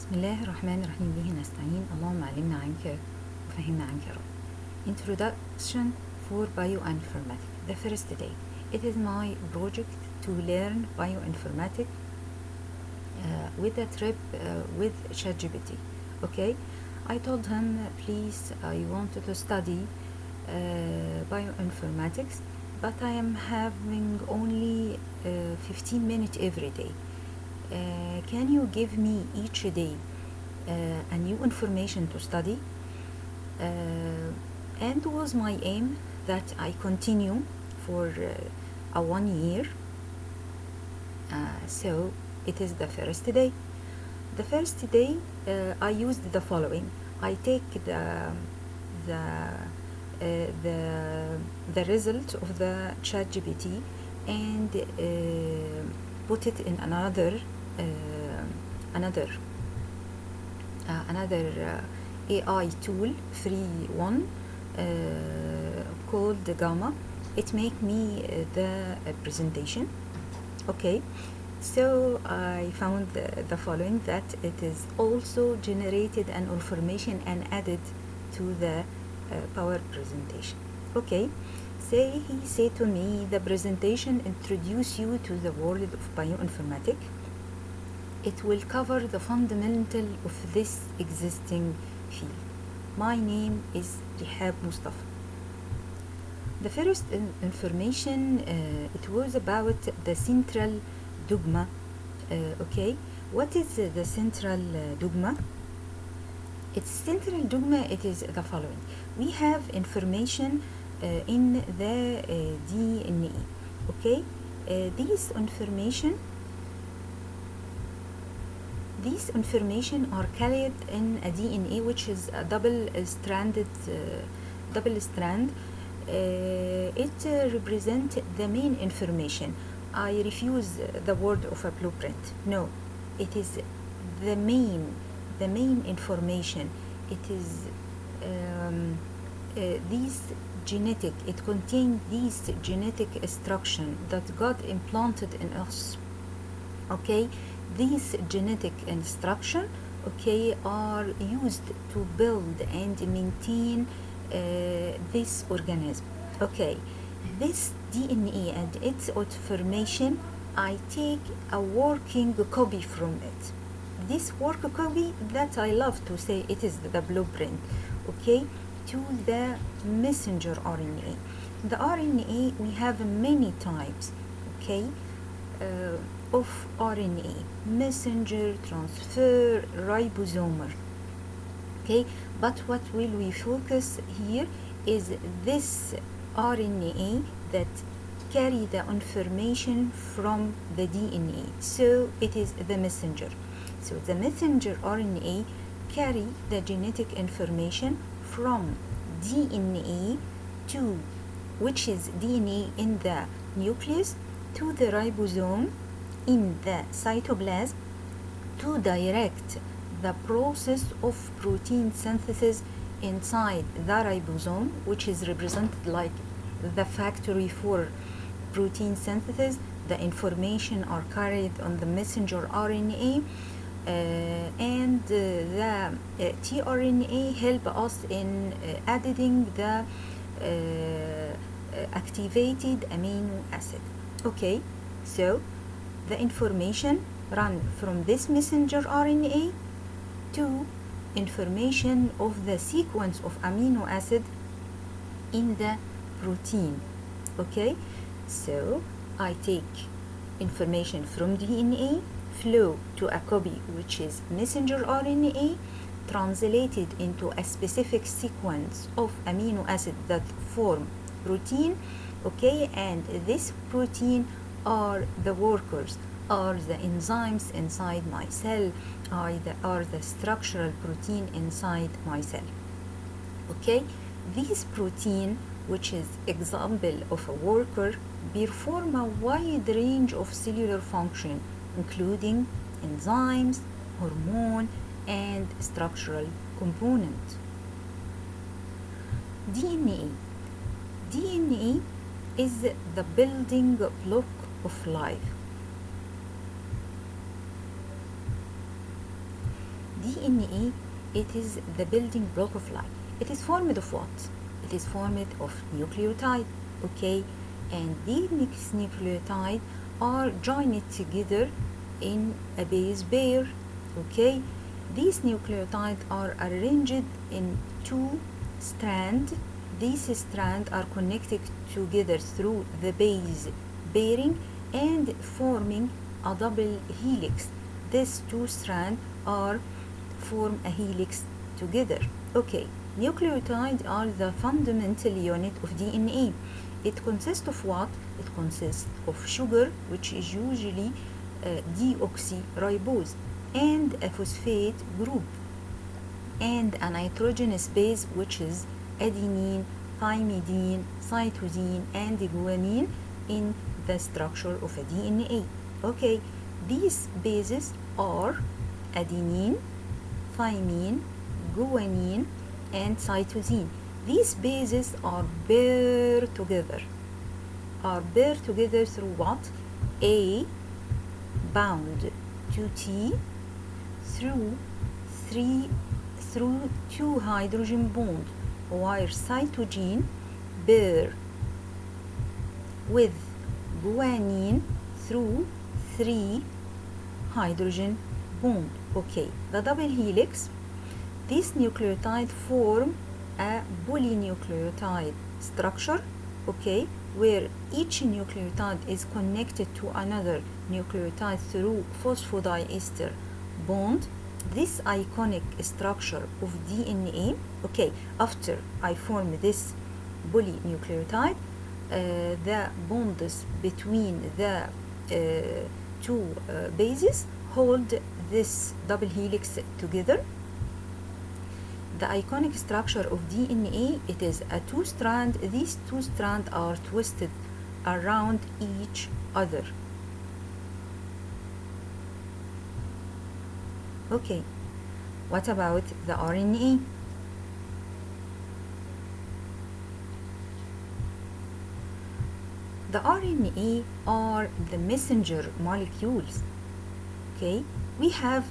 بسم الله الرحمن الرحيم. به نستعين. اللهم علمنا عنك وفهمنا عنك يا رب. Introduction for bioinformatics. The first day. It is my project to learn bioinformatics with a trip with ChatGPT. Okay, I told him, please, I wanted to study bioinformatics, but I am having only 15 minutes every day. Can you give me each day a new information to study? And was my aim that I continue for a 1 year. So it is the first day. The first day I used the following. I take the the result of the ChatGPT and put it in another AI tool, free one, called dogma. It make me the presentation. Okay, so I found the following, that it is also generated an information and added to the power presentation. Okay, he said to me, the presentation introduce you to the world of bioinformatics. It will cover the fundamental of this existing field. My name is Rihab Mustafa. The first information, it was about the central dogma. Okay, what is the central dogma? Its central dogma, it is the following. We have information in the DNA. Okay, these information are carried in a DNA, which is a double strand. It represents the main information. I refuse the word of a blueprint. No, it is the main information. It is it contains these genetic instruction that God implanted in us. Okay, these genetic instruction, okay, are used to build and maintain this organism. Okay, this DNA and its information, I take a working copy from it. This work copy, that I love to say, it is the blueprint, okay, to the messenger RNA. The RNA, we have many types, okay, of RNA: messenger, transfer, ribosomal. Okay, but what will we focus here is this RNA that carry the information from the DNA. So it is the messenger. So the messenger RNA carry the genetic information from DNA to, which is DNA in the nucleus, to the ribosome in the cytoplasm, to direct the process of protein synthesis inside the ribosome, which is represented like the factory for protein synthesis. The information are carried on the messenger RNA, and the tRNA help us in adding the activated amino acid. Okay, so the information run from this messenger RNA to information of the sequence of amino acid in the protein. Okay, so I take information from DNA, flow to a copy, which is messenger RNA, translated into a specific sequence of amino acid that form protein. Okay, and this protein are the workers, are the enzymes inside my cell, are the structural protein inside my cell. Okay, these protein, which is example of a worker, perform a wide range of cellular function, including enzymes, hormone, and structural component. DNA is the building block of life. DNA, it is the building block of life. It is formed of what? It is formed of nucleotide, okay? And these nucleotides are joined together in a base pair, okay? These nucleotides are arranged in two strands. These strands are connected together through the base pairing and forming a double helix. These two strands are form a helix together. Okay, nucleotides are the fundamental unit of DNA. It consists of what? It consists of sugar, which is usually deoxyribose, and a phosphate group, and a nitrogenous base, which is adenine, thymidine, cytosine, and guanine in the structure of a DNA. Okay, these bases are adenine, thymine, guanine, and cytosine. These bases are paired together. Through what? A bound to T through two hydrogen bond, while cytosine pair with guanine through 3 hydrogen bond. Okay, the double helix. These nucleotides form a polynucleotide structure, okay, where each nucleotide is connected to another nucleotide through phosphodiester bond. This iconic structure of DNA, okay, after I form this polynucleotide, the bonds between the two bases hold this double helix together. The iconic structure of DNA, it is a two strand. These two strands are twisted around each other. Okay, what about the RNA? The RNA are the messenger molecules. Okay, we have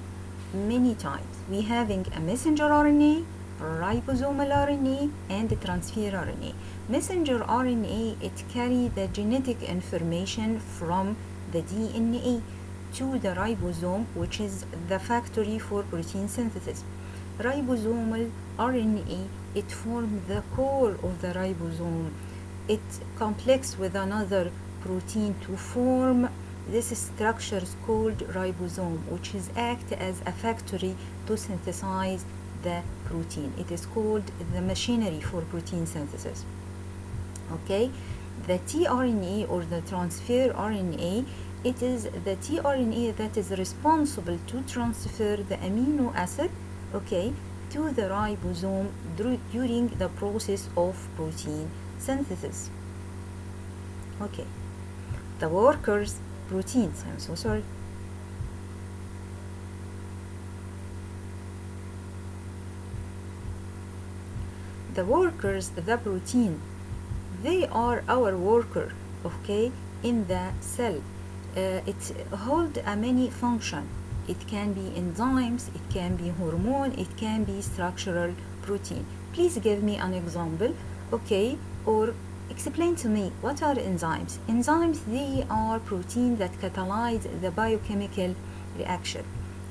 many types. We having a messenger RNA, ribosomal RNA, and transfer RNA. Messenger RNA, it carry the genetic information from the DNA to the ribosome, which is the factory for protein synthesis. Ribosomal RNA, it forms the core of the ribosome. It complex with another protein to form this structure is called ribosome, which is act as a factory to synthesize the protein. It is called the machinery for protein synthesis. Okay, the tRNA or the transfer RNA, it is the tRNA that is responsible to transfer the amino acid, okay, to the ribosome during the process of protein synthesis. Okay, the workers proteins, I'm so sorry. The workers, the protein, they are our worker, okay, in the cell. It hold a many function. It can be enzymes, it can be hormone, it can be structural protein. Please give me an example, okay, or explain to me what are enzymes. Enzymes, they are proteins that catalyze the biochemical reaction.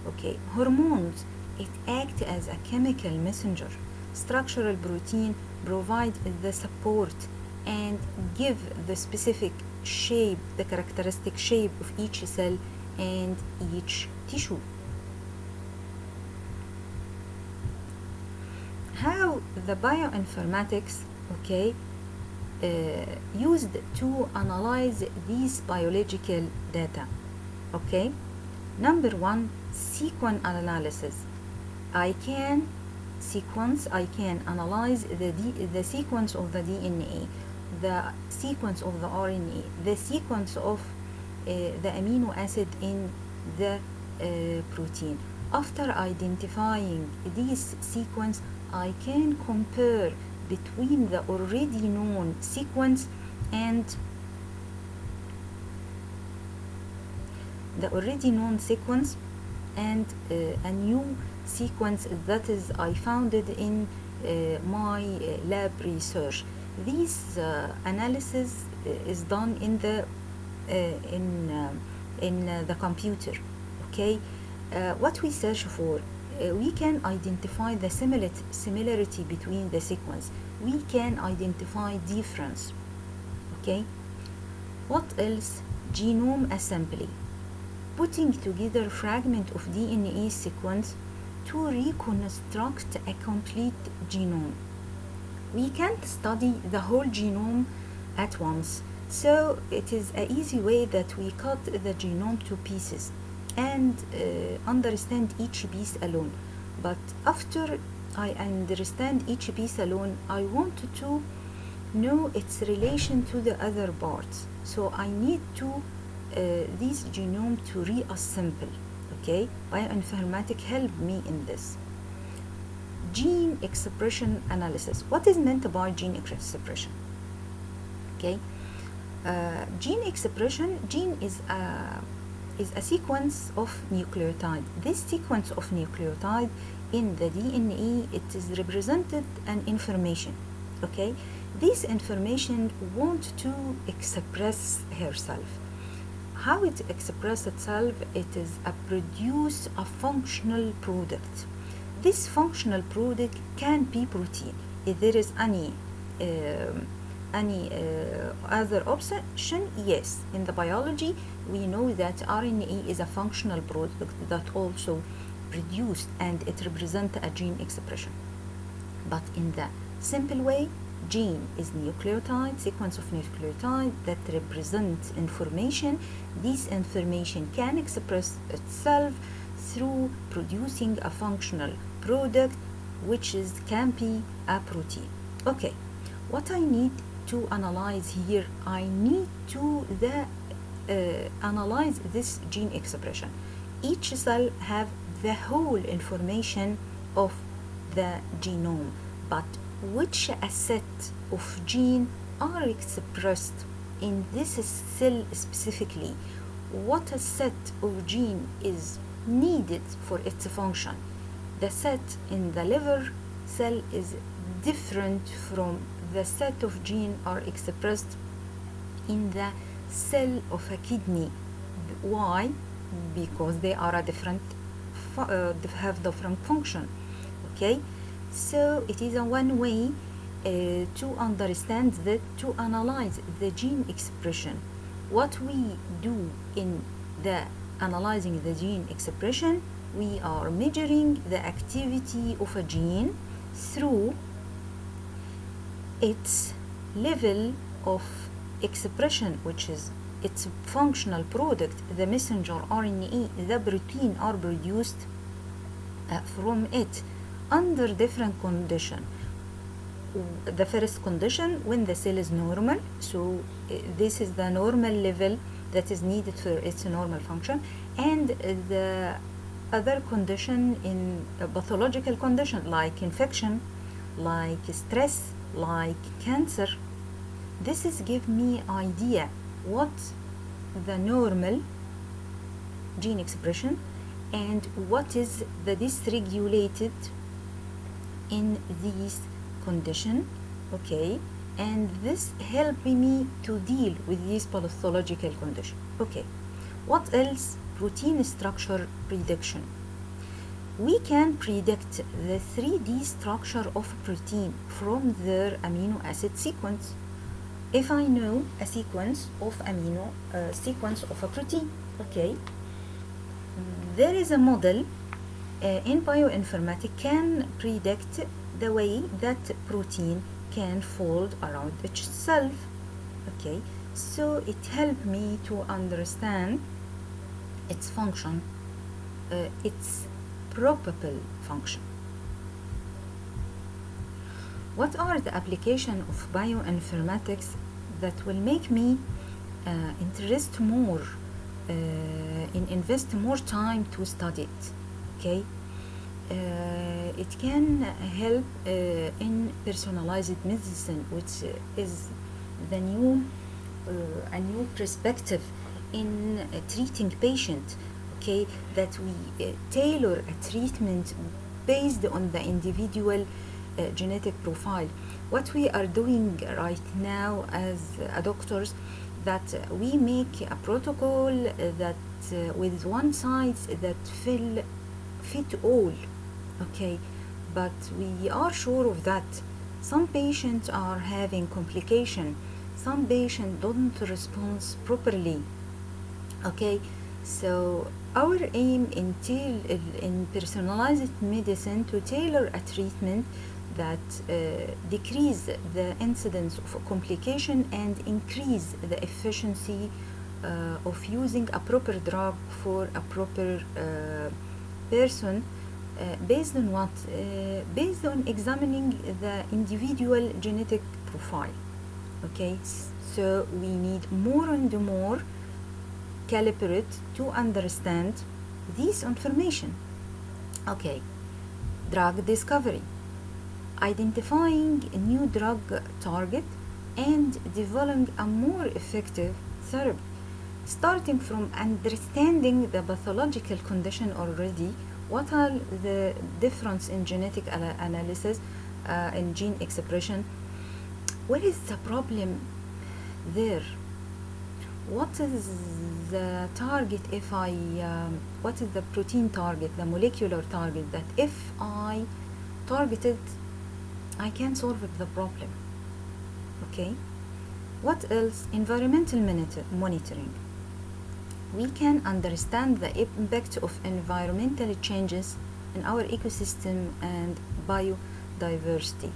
Okay, hormones, it acts as a chemical messenger. Structural protein provide the support and give the specific shape, the characteristic shape of each cell and each tissue. How the bioinformatics, okay, used to analyze these biological data. Okay, number one, sequence analysis. I can analyze the sequence of the DNA, the sequence of the RNA, the sequence of the amino acid in the protein. After identifying this sequence, I can compare between the already known sequence and and a new sequence that is I found it in my lab research. This analysis is done in the in the computer. Okay, what we search for, we can identify the similarity between the sequence. We can identify difference. Okay, what else? Genome assembly, putting together fragment of DNA sequence to reconstruct a complete genome. We can't study the whole genome at once, so it is an easy way that we cut the genome to pieces and understand each piece alone. But after I understand each piece alone, I want to know its relation to the other parts. So I need to this genome to reassemble. Okay, bioinformatics help me in this. Gene expression analysis. What is meant by gene expression? Okay, gene expression. Gene is a sequence of nucleotide. This sequence of nucleotide in the DNA, it is represented an information. Okay, this information want to express herself. How it expresses itself? It is a produce a functional product. This functional product can be protein. If there is any other option, yes. In the biology, we know that RNA is a functional product that also produced and it represents a gene expression. But in the simple way, gene is nucleotide, sequence of nucleotide that represents information. This information can express itself through producing a functional product, which can be a protein. Okay, what I need to analyze here, I need to analyze this gene expression. Each cell have the whole information of the genome, but which a set of gene are expressed in this cell specifically, what a set of gene is needed for its function. The set in the liver cell is different from the set of gene are expressed in the cell of a kidney. Why? Because they are a different have different function. Okay, so it is a one way to understand that, to analyze the gene expression. What we do in the analyzing the gene expression, we are measuring the activity of a gene through its level of expression, which is its functional product, the messenger RNA, the protein are produced from it under different conditions. The first condition, when the cell is normal, so this is the normal level that is needed for its normal function, and the other condition in a pathological condition like infection, like stress, like cancer. This is give me idea what the normal gene expression and what is the dysregulated in these condition. Okay, and this helped me to deal with this pathological condition. Okay, what else? Protein structure prediction. We can predict the 3D structure of protein from their amino acid sequence. If I know a sequence of sequence of a protein, okay, there is a model in bioinformatics can predict the way that protein can fold around itself. Okay, so it helped me to understand its function, its probable function. What are the applications of bioinformatics that will make me interest more and invest more time to study it? Okay, it can help in personalized medicine, which is the new a new perspective in treating patient. okay, that we tailor a treatment based on the individual genetic profile. What we are doing right now as doctors, that we make a protocol that with one size that fit all, okay, but we are sure of that some patients are having complication, some patients don't respond properly, okay. So our aim in personalized medicine to tailor a treatment that decrease the incidence of complication and increase the efficiency of using a proper drug for a proper person, based on what? Based on examining the individual genetic profile. Okay, so we need more and more calibrate to understand this information. Okay, drug discovery, identifying a new drug target and developing a more effective therapy, starting from understanding the pathological condition already. What are the difference in genetic analysis and gene expression? What is the problem there? What is the target if I what is the protein target, the molecular target, that if I target it I can solve the problem? Okay, what else? Environmental monitoring, we can understand the impact of environmental changes in our ecosystem and biodiversity.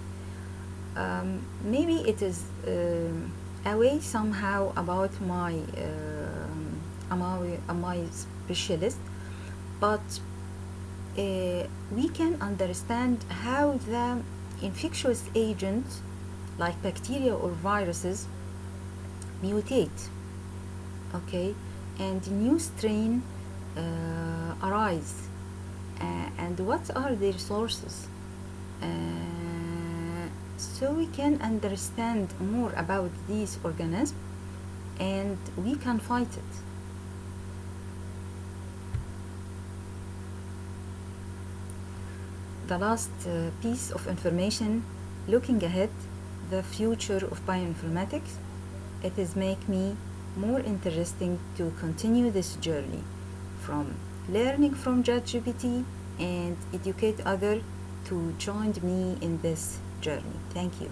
Maybe it is away somehow about my specialist, but we can understand how the infectious agents like bacteria or viruses mutate, okay, and new strain arise, and what are their sources, so we can understand more about these organisms and we can fight it. The last piece of information, looking ahead, the future of bioinformatics, it is make me more interesting to continue this journey from learning from ChatGPT and educate others to join me in this journey. Thank you.